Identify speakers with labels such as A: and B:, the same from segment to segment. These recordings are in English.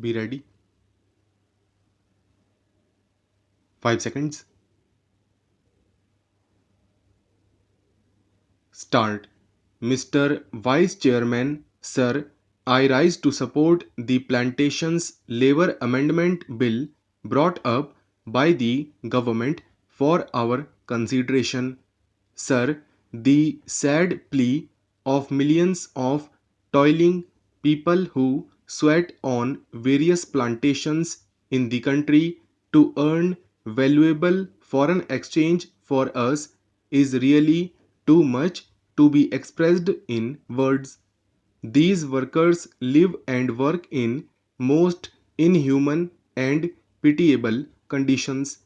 A: Be ready. 5 seconds. Start. Mr. Vice Chairman, Sir, I rise to support the Plantations Labour Amendment Bill brought up by the government for our consideration. Sir, the sad plea of millions of toiling people who sweat on various plantations in the country to earn valuable foreign exchange for us is really too much to be expressed in words. These workers live and work in most inhuman and pitiable conditions.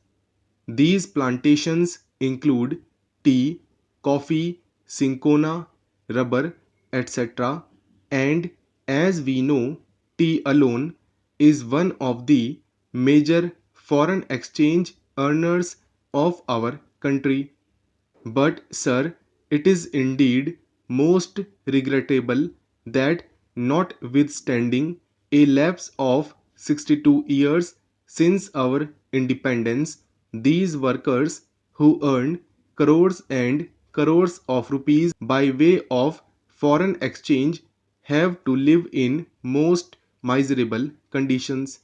A: These plantations include tea, coffee, cinchona, rubber, etc. And as we know, tea alone is one of the major foreign exchange earners of our country. But, sir, it is indeed most regrettable that, notwithstanding a lapse of 62 years since our independence, these workers who earn crores and crores of rupees by way of foreign exchange have to live in most miserable conditions.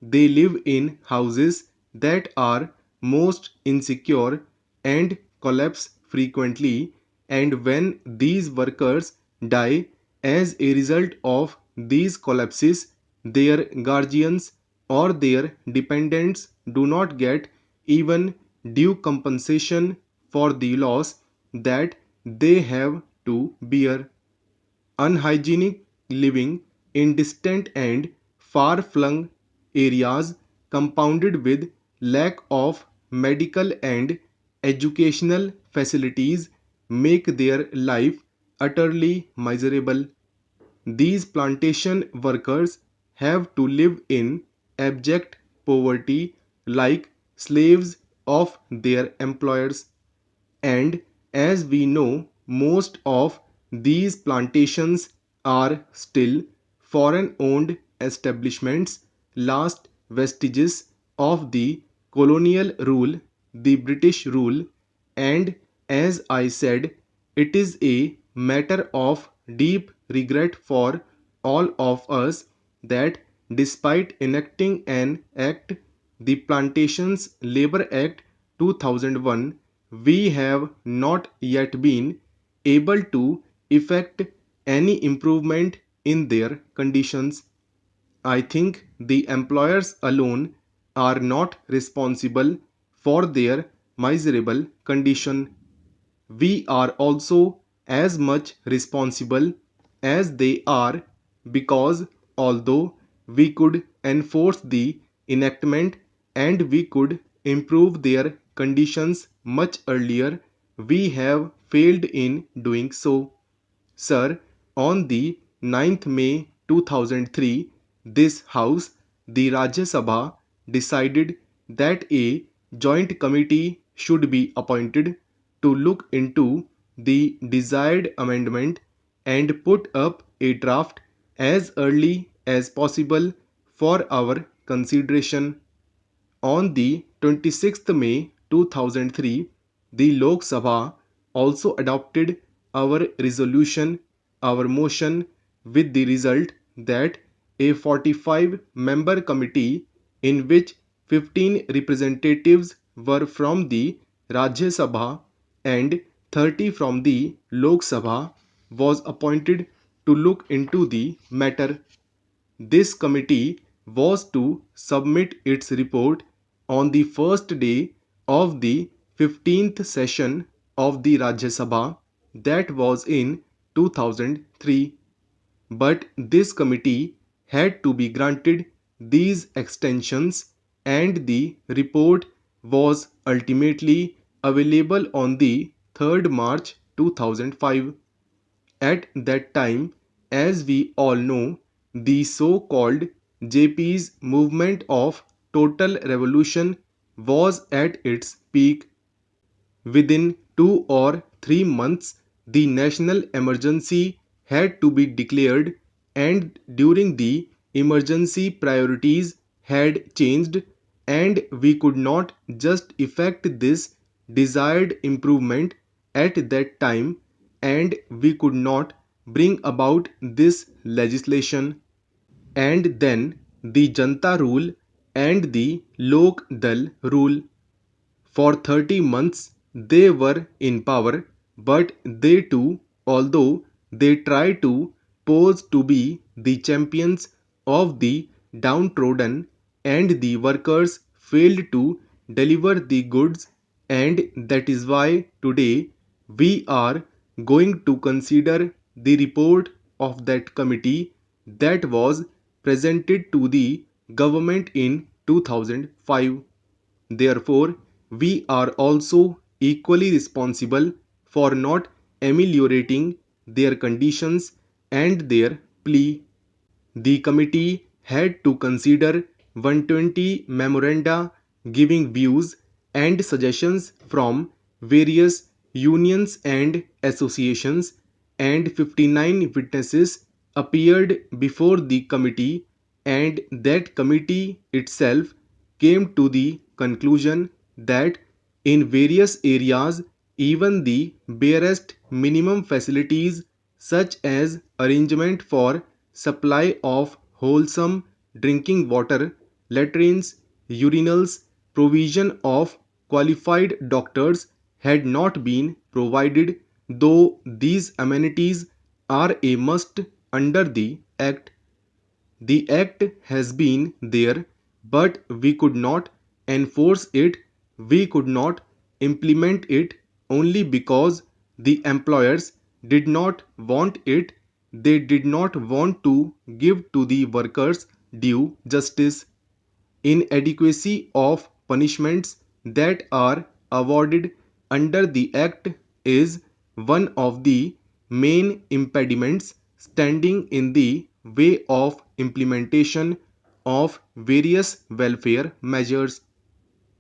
A: They live in houses that are most insecure and collapse frequently, and when these workers die as a result of these collapses, their guardians or their dependents do not get even due compensation for the loss that they have to bear. Unhygienic living in distant and far-flung areas compounded with lack of medical and educational facilities make their life utterly miserable. These plantation workers have to live in abject poverty like slaves of their employers. And as we know, most of these plantations are still foreign owned establishments, last vestiges of the colonial rule, the British rule, and as I said, it is a matter of deep regret for all of us that despite enacting an act, the Plantations Labour Act 2001, we have not yet been able to effect any improvement in their conditions. I think the employers alone are not responsible for their miserable condition. We are also as much responsible as they are, because although we could enforce the enactment and we could improve their conditions much earlier, we have failed in doing so. Sir, on the 9th May 2003, this House, the Rajya Sabha, decided that a joint committee should be appointed to look into the desired amendment and put up a draft as early as possible for our consideration. On the 26th May 2003, the Lok Sabha also adopted our resolution, our motion, with the result that a 45-member committee, in which 15 representatives were from the Rajya Sabha and 30 from the Lok Sabha, was appointed to look into the matter. This committee was to submit its report on the first day of the 15th session of the Rajya Sabha, that was in 2003. But this committee had to be granted these extensions, and the report was ultimately available on the 3rd March 2005. At that time, as we all know, the so-called JP's movement of total revolution was at its peak. Within 2 or 3 months, the national emergency had to be declared, and during the emergency priorities had changed, and we could not just effect this desired improvement at that time, and we could not bring about this legislation. And then the Janta rule and the Lok Dal rule. For 30 months they were in power, but they too, although they tried to pose to be the champions of the downtrodden and the workers, failed to deliver the goods, and that is why today we are going to consider the report of that committee that was presented to the government in 2005. Therefore, we are also equally responsible for not ameliorating their conditions and their plea. The committee had to consider 120 memoranda giving views and suggestions from various unions and associations, and 59 witnesses appeared before the committee, and that committee itself came to the conclusion that in various areas even the barest minimum facilities, such as arrangement for supply of wholesome drinking water, latrines, urinals, provision of qualified doctors, had not been provided, though these amenities are a must under the Act. The Act has been there, but we could not enforce it, we could not implement it, only because the employers did not want it. They did not want to give to the workers due justice. Inadequacy of punishments that are awarded under the Act is one of the main impediments standing in the way of implementation of various welfare measures.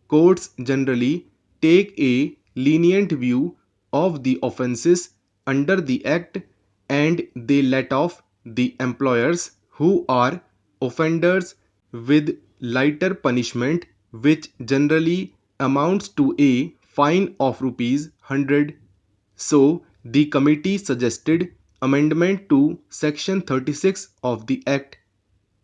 A: Courts generally take a lenient view of the offences under the Act, and they let off the employers who are offenders with lighter punishment, which generally amounts to a fine of rupees 100. So the committee suggested amendment to section 36 of the Act.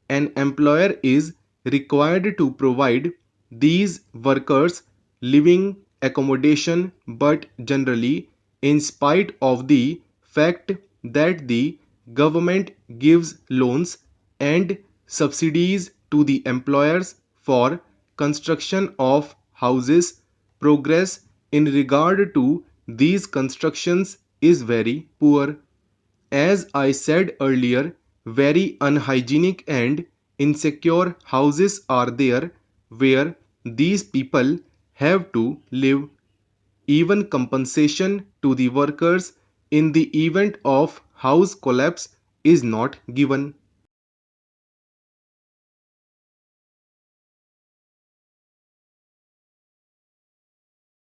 A: An employer is required to provide these workers living accommodation, but generally, in spite of the fact that the government gives loans and subsidies to the employers for construction of houses, progress in regard to these constructions is very poor. As I said earlier, very unhygienic and insecure houses are there where these people have to live. Even compensation to the workers in the event of house collapse is not given.